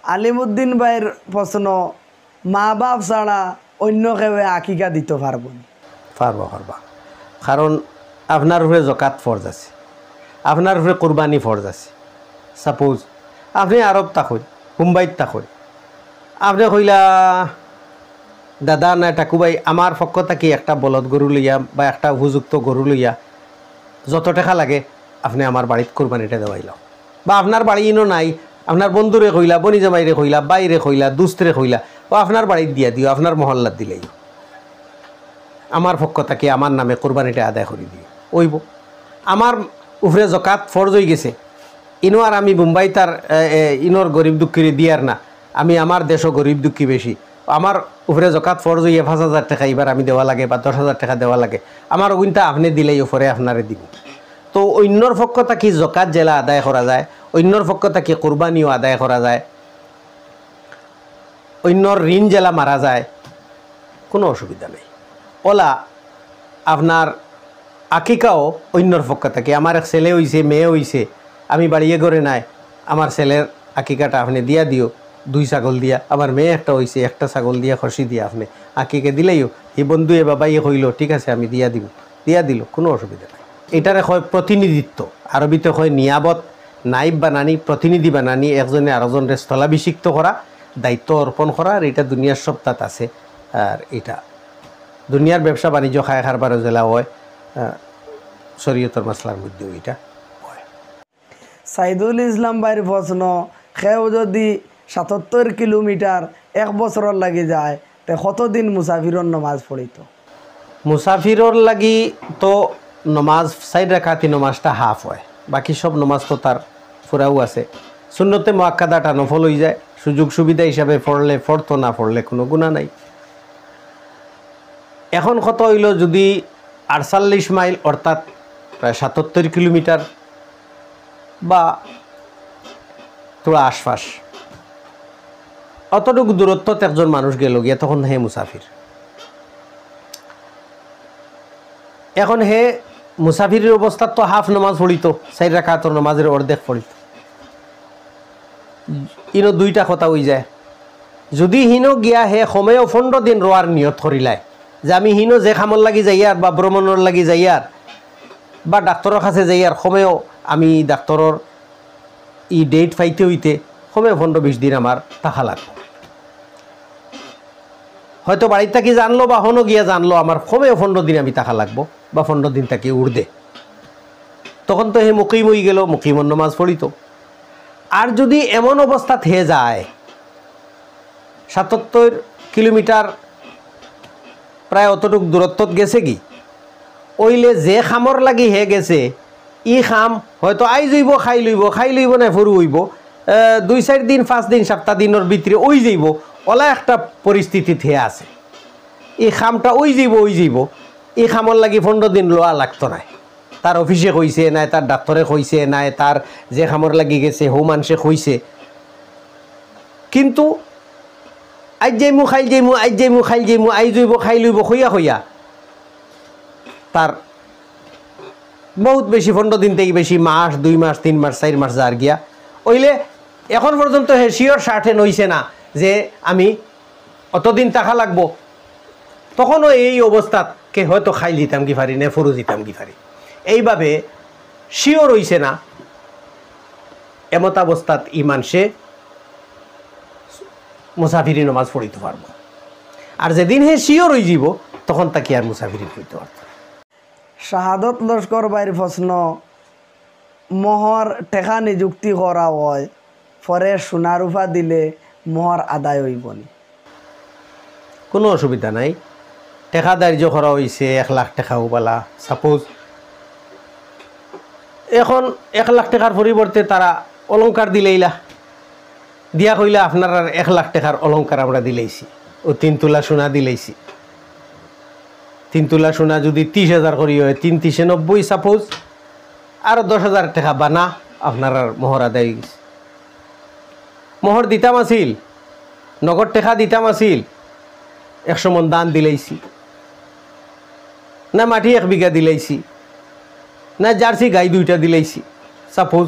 আলিমউদ্দিন ভাইয়ের প্রশ্ন, মা বাপ ছাড়া অন্য কেউ আকিকা দিতে পারব না? পারবা। কারণ আপনার উপরে জকাত ফরজ আছে, আপনার উপরে কুরবানি ফরজ আছে। সাপোজ আপনি আরব থাকুন, মুম্বাইত থাকুন, আপনি কইলা দাদা না টাকু ভাই আমার পক্ষ থাকি একটা বলদ গরু লইয়া বা একটা উপযুক্ত গরু লইয়া যত টাকা লাগে আপনি আমার বাড়িত কুরবানিটা দেওয়াইলাম, বা আপনার বাড়ি ইনো নাই, আপনার বন্ধুরে কইলা, বনি জামাইরে কইলা, বাইরে কইলা, দুস্তরে কইলা, ও আপনার বাড়িত দিয়া দিও, আপনার মহল্লাত দিলেই আমার পক্ষ থাকি আমার নামে কুরবানিটা আদায় করে দিও ওইব। আমার উপরে জকাত ফরজ হয়ে গেছে, ইনো আর আমি মুম্বাই তার ইনোর গরিব দুঃখীরে দিয়ার না, আমি আমার দেশও গরিব দুঃখী বেশি, আমার উপরে জকাত ফরজ হইয়া 5,000 টাকা এবার আমি দেওয়া লাগে বা 10,000 টাকা দেওয়া লাগে, আমার ওইটা আপনি দিলেই উপরে আপনারে দিব। তো অন্যর পক্ষ থাকি জকাত জেলা আদায় করা যায়, অন্যর পক্ষ থাকি কুরবানিও আদায় করা যায়, অন্যর ঋণ জেলা মারা যায়, কোনো অসুবিধা নেই। ওলা আপনার আকিকাও অন্যর পক্ষ থাকি, আমার এক ছেলে হইছে, মেয়ে হইছে, আমি বাড়িয়ে করে নাই, আমার ছেলের আকিকাটা আপনি দিয়া দিও 2 ছাগল দিয়া, আমার মেয়ে একটা হইছে, একটা ছাগল দিয়া খসি দিয়া আপনি আকিকে দিলেইও, এই বন্ধু এ বাবাই হইল, ঠিক আছে আমি দিয়া দিল, কোনো অসুবিধা নেই। এটারে হয় প্রতিনিধিত্ব, আরবিতে হয় নিয়াবত, নাইব বানানি, প্রতিনিধি বানানি, একজনে আরেকজনের স্থলাভিষিক্ত করা, দায়িত্ব অর্পণ করা। আর এটা দুনিয়ার সপ্তাহ আছে, আর এটা দুনিয়ার ব্যবসা বাণিজ্য খায় খারবারও জেলা হয়, শরীয়তের মাসলার মধ্যেও এটা হয়। সাইদুল ইসলাম ভাইয়ের প্রশ্ন, কেউ যদি 77 কিলোমিটার 1 বছরের লাগি যায় তে কতদিন মুসাফিরর নমাজ পড়িত? মুসাফিরর লাগি তো নমাজ 4 রাকাতি নমাজটা হাফ হয়, বাকি সব নমাজ তো তার ফুরাও আছে। সুন্নতে মুআক্কাদাটা নফল হয়ে যায়, সুযোগ সুবিধা হিসাবে পড়লে পড়তো, না পড়লে কোনো গুনাহ নাই। এখন কত হইল, যদি 48 মাইল অর্থাৎ প্রায় 77 কিলোমিটার বা তোরা আশপাশ অতটুকু দূরত্বত একজন মানুষ গেল গিয়া, তখন হে মুসাফির। এখন হে মুসাফিরের অবস্থা তো হাফ নমাজ পড়িত, 4 রাকাতের নমাজের অর্ধেক পড়িত। ইনো 2টা কথা হয়ে যায়, যদি হিনো গিয়া হে সময়ও 15 দিন রোয়ার নিয়ত করিলায় যে আমি হিনো যে খামর লাগি যাইয়ার বা ভ্রমণের লাগি যাইয়ার বা ডাক্তারের কাছে যাইয়ার সময়ও আমি ডাক্তারের ই ডেট পাইতে হইতে সময় 15-20 দিন আমার থাকা লাগবে। হয়তো বাড়ির থাকি জানলো বা হনো গিয়া জানলো আমার সময়ও 15 দিন আমি থাকা লাগবো বা 15 দিন থাকি উর্দে, তখন তো হে মুকিম হয়ে গেল, মুকিমর নমাজ পড়িত। আর যদি এমন অবস্থা থে যায় 77 কিলোমিটার প্রায় অতটুক দূরত্বত গেছে কি, ওইলে যে খামর লাগি হে গেছে ই খাম হয়তো আইজ হইব, খাই লইব না ফুরু হইব, 2-4 দিন 5 দিন 7 দিনের ভিতরে ওই যাইব, ওলা একটা পরিস্থিতি থে আছে। এই খামটা ওই যাইব, এই খামর লাগি 15 দিন লোয়া লাগতো না। তার অফিসে কইছে নাই, তার ডাক্তারে কইছে নাই, তার যে খামর লাগি গেছে হৌ মানুষে কইছে, কিন্তু আইজ যাইমু খাইল যাইমু, আইজ হইব খাই লইব খইয়া তার বহুত বেশি 15 দিন থেকে বেশি, মাস 2 মাস 3 মাস 4 মাস যার গিয়া ওইলে এখন পর্যন্ত হে শিওর সার্টেন হইছে না যে আমি অতদিন টাকা লাগবো, তখনও এই অবস্থাত কে হয়তো খাই দিতাম কি পারি না, ফরু দিতাম কি পারি, এইভাবে শিওর হইছে না। এমত অবস্থাত ইমান সে মুসাফিরি নমাজ পড়িতে পারবো। আর যেদিন হে শিওর হয়ে যাব তখন তাকে আর মুসাফিরি পড়িতে পারত। শাহাদত লস্কর ভাইয়ের প্রশ্ন, মোহর টেকা নিযুক্তি করা হয়, পরে সোনা রূপা দিলে মোহর আদায় হইবনি? কোনো অসুবিধা নাই। টেকা ধার্য করা হয়েছে 1 লাখ টাকাও বলা, সাপোজ এখন 1 লাখ টাকার পরিবর্তে তারা অলংকার দিলেইলা, দিয়া কইলা আপনার আর 1 লাখ টাকার অলংকার আমরা দিলেইছি, ও 3 তোলা সোনা দিলেইছি। 3 তোলা সোনা যদি 30,000 করি হয়, 3 3 90, সাপোজ আর 10,000 টাকা বানা আপনার আর মোহর আদায় হয়ে গেছে। মোহর দিতাম আছিল, নগদ টাকা দিতাম আছিল, 100 মন দান দিলেইছি, না মাটি 1 বিঘা দিলেইছি, না জার্সি গাই 2টা দিলেইছি, সাপোজ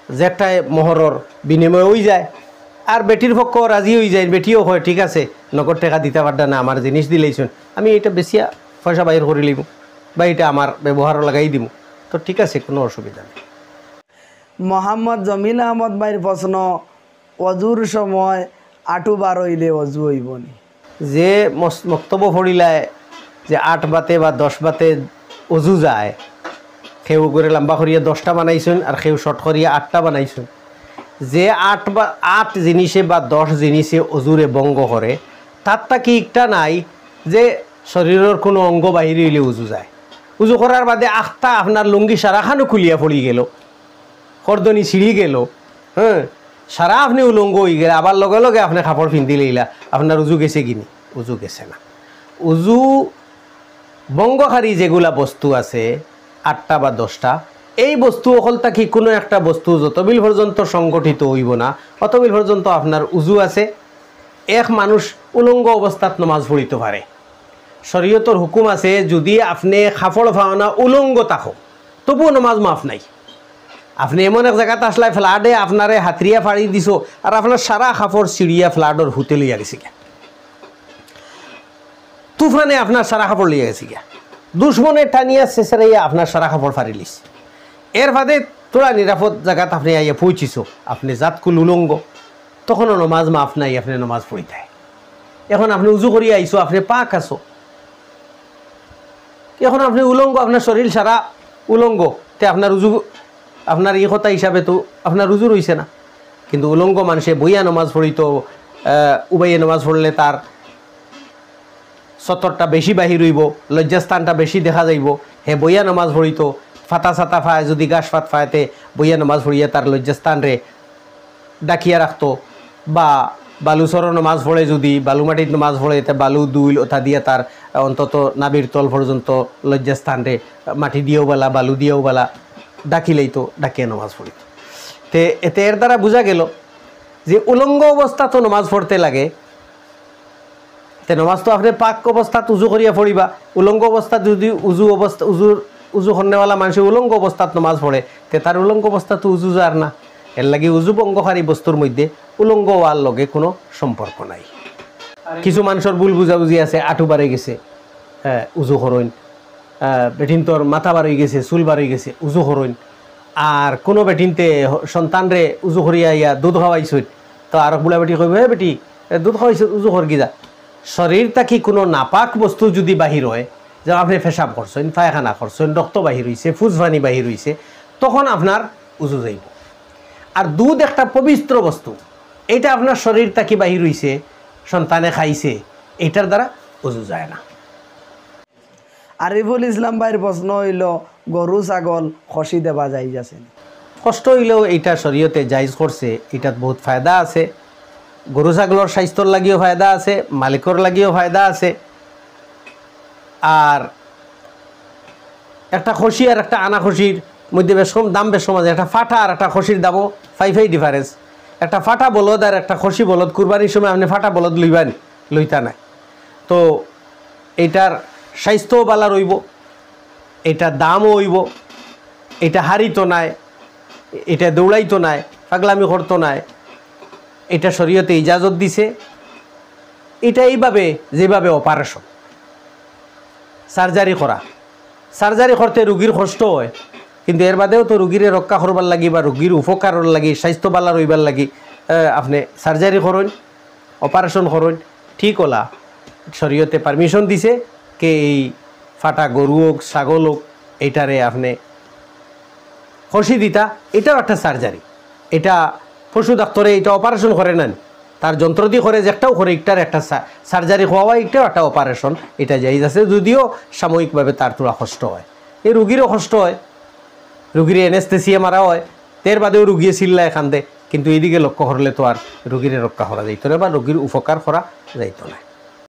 যে একটা মোহরর বিনিময় হয়ে যায় আর বেটির পক্ষ রাজি হয়ে যায়, বেটিও হয় ঠিক আছে নগদ টাকা দিতে পারদা না, আমার জিনিস দিলেইছুন, আমি এটা বেশি পয়সা বাইর করে লিব বা এটা আমার ব্যবহারও লাগাই দিব, তো ঠিক আছে কোনো অসুবিধা নেই। মোহাম্মদ জমিল আহমদ ভাইয়ের প্রশ্ন, অজুর সময় আটু বার হইলে অজু হইবনি? যে বক্তব্য পড়িলায় যে 8 বাতে বা 10 বাতে অজু যায়, সেও করে লম্বা করিয়া 10টা বানাইছেন আর সেও শর্ট করিয়া 8টা বানাইছেন, যে 8 জিনিসে বা 10 জিনিসে অজুরে ভঙ্গ করে, তারটা কি একটা নাই যে শরীরের কোনো অঙ্গ বাহির হইলে উজু যায়? উজু করার বাদে আখটা আপনার লুঙ্গি সারাখানো খুলিয়া পড়ি গেল, করদনি ছিঁড়ি গেল, হ্যাঁ সারা আপনি উলঙ্গ হয়ে গেলে, আবার লগে লগে আপনি কাপড় পিন্ধি লইলা, আপনার উজু গেছে কিনি? উজু গেছে না। উজু ভঙ্গকারী যেগুলা বস্তু আছে 8টা বা 10টা, এই বস্তু অকল থাকি কোনো একটা বস্তু যতবিল পর্যন্ত সংগঠিত হইব না অতবিল পর্যন্ত আপনার উজু আছে। এক মানুষ উলঙ্গ অবস্থাত নমাজ পড়িতে পারে, শরীয়তর হুকুম আছে যদি আপনি কাপড় ভাওনা উলঙ্গ থাকো তবুও নমাজ মাফ নাই। আপনি এমন এক জায়গাতে আসলে ফ্লাডে আপনারে হাতরিয়া ফাড়ি দিছ আর আপনার সারা কাপড় চিড়িয়া ফ্লাডর হুতে লইয়া গেছে গিয়া, তুফানে আপনার সারা কাপড় লইয়া গেছে গিয়া, দুশ্মনে টানিয়া শেষাইয়া আপনার সারা কাপড় ফাড়ি লিস, এর বাদে তোরা নিরাপদ জায়গাতে আপনি আইয়া পৌঁছিস, আপনি জাতকুল উলঙ্গ, তখনও নমাজ মাফ নাই, আপনি নমাজ পড়িতে। এখন আপনি উজু করিয়া আইসো, আপনি পাক আসো, এখন আপনি উলঙ্গ, আপনার শরীর সারা উলঙ্গ, তে আপনার উজু, আপনার এই কথা হিসাবে তো আপনার উজু রইছে না। কিন্তু উলঙ্গ মানুষে বইয়া নমাজ পড়িত, উবাইয়ে নমাজ পড়লে তার সতরটা বেশি বাহির হইব, লজ্জাস্থানটা বেশি দেখা যাইব, হে বইয়া নমাজ পড়িত, ফাতা সাতা ফায় যদি গাছ ফাত ফায়াতে বইয়া নমাজ পড়িয়া তার লজ্জাস্থান রে ডাকিয়া রাখতো, বা বালুচর নমাজ পড়ে যদি বালু মাটির নমাজ পড়ে তে বালু দুইল ওথা দিয়া তার অন্তত নাবির তল পর্যন্ত লজ্জাস্থান রে মাটি দিয়েও বেলা বালু দিয়েও বেলা ডাকিলেই তো ডাকিয়ে নমাজ পড়িত। তে এতে এর দ্বারা বোঝা গেল যে উলঙ্গ অবস্থা তো নমাজ পড়তে লাগে, তে নমাজ তো আপনি পাক অবস্থাত উজু করিয়া পড়িবা, উলঙ্গ অবস্থাত যদি উজু করনেওয়ালা মানুষ উলঙ্গ অবস্থাত নমাজ পড়ে তে তার উলঙ্গ অবস্থা তো উজু যার না, এর লাগে উজু ভঙ্গকারী বস্তুর মধ্যে উলঙ্গ হওয়ার লগে কোনো সম্পর্ক নাই। কিছু মানুষের ভুল বুঝাবুঝি আছে, আঁটু বাড়ে গেছে হ্যাঁ উজু করইন, বেটিন তোর মাথা বাড়ি গেছে চুল বাড়ি গেছে উজু করইন, আর কোনো বেটিনতে সন্তানরে উজু করিয়া ইয়া দুধ খাওয়াইছই, তো আর বুড়া বেটি কইব হে বেটি দুধ খাওয়াইছ উজু কর গিয়া। শরীর থাকি কোনো নাপাক বস্তু যদি বাহির হয়, যেমন আপনি পেশাব করছেন, পায়খানা করছেন, রক্ত বাহির হয়েছে, ফুজফানি বাহির হয়েছে, তখন আপনার উজু যাইব। আর দুধ একটা পবিত্র বস্তু, এটা আপনার শরীর থাকি বাহির হয়েছে, সন্তানে খাইছে, এটার দ্বারা উজু যায় না। আরিফুল ইসলাম ভাইয়ের প্রশ্ন হইল, গরু ছাগল খসি দেবা যাই যাচ্ছে? কষ্ট হইলেও এইটা শরীয়তে জায়েজ করছে, এটাত বহুত ফায়দা আছে। গরু ছাগলের স্বাস্থ্যর লাগিও ফায়দা আছে, মালিকর লাগিও ফায়দা আছে। আর একটা খসি আর একটা আনা খসির মধ্যে বেশ কম দাম, বেশ কম আছে। একটা ফাটা আর একটা খসির দামও ফাই ডিফারেন্স। একটা ফাটা বলদ আর একটা খসি বলদ, কুরবানির সময় আপনি ফাটা বলদ লইতা নাই, তো এইটার স্বাস্থ্যও বালা রইব, এটার দামও হইব, এটা হারিতো নাই, এটা দৌড়াইতো নাই, পাগলামি করতো নাই, এটা শরীয়তে ইজাজত দিছে। এটা এইভাবে যেভাবে অপারেশন সার্জারি করতে রুগীর কষ্ট হয়, কিন্তু এর বাদেও তো রুগীরে রক্ষা করবার লাগি বা রুগীর উপকারের লাগি, স্বাস্থ্য বালা রইবার লাগি আপনি সার্জারি করেন, অপারেশন করেন, ঠিক হলা শরীয়তে পারমিশন দিছে কে এই ফাটা গরু হোক ছাগল হোক এইটারে আপনি খসি দিতা, এটাও একটা সার্জারি। এটা পশু ডাক্তারে এটা অপারেশন করে নেন, তার যন্ত্র দিয়ে করে যে একটাও করে, একটার একটা সার্জারি হওয়া, একটাও একটা অপারেশন, এটা যাই আছে। যদিও সাময়িকভাবে তার তোরা কষ্ট হয়, এই রুগীরও কষ্ট হয়, রুগীর এনেস্থেসিয়া মারা হয়, এর বাদেও রুগিয়ে চিল্লায় কান্দে, কিন্তু এইদিকে লক্ষ্য করলে তো আর রুগীরে রক্ষা করা যাইতো না বা রুগীর উপকার করা যাইতো না।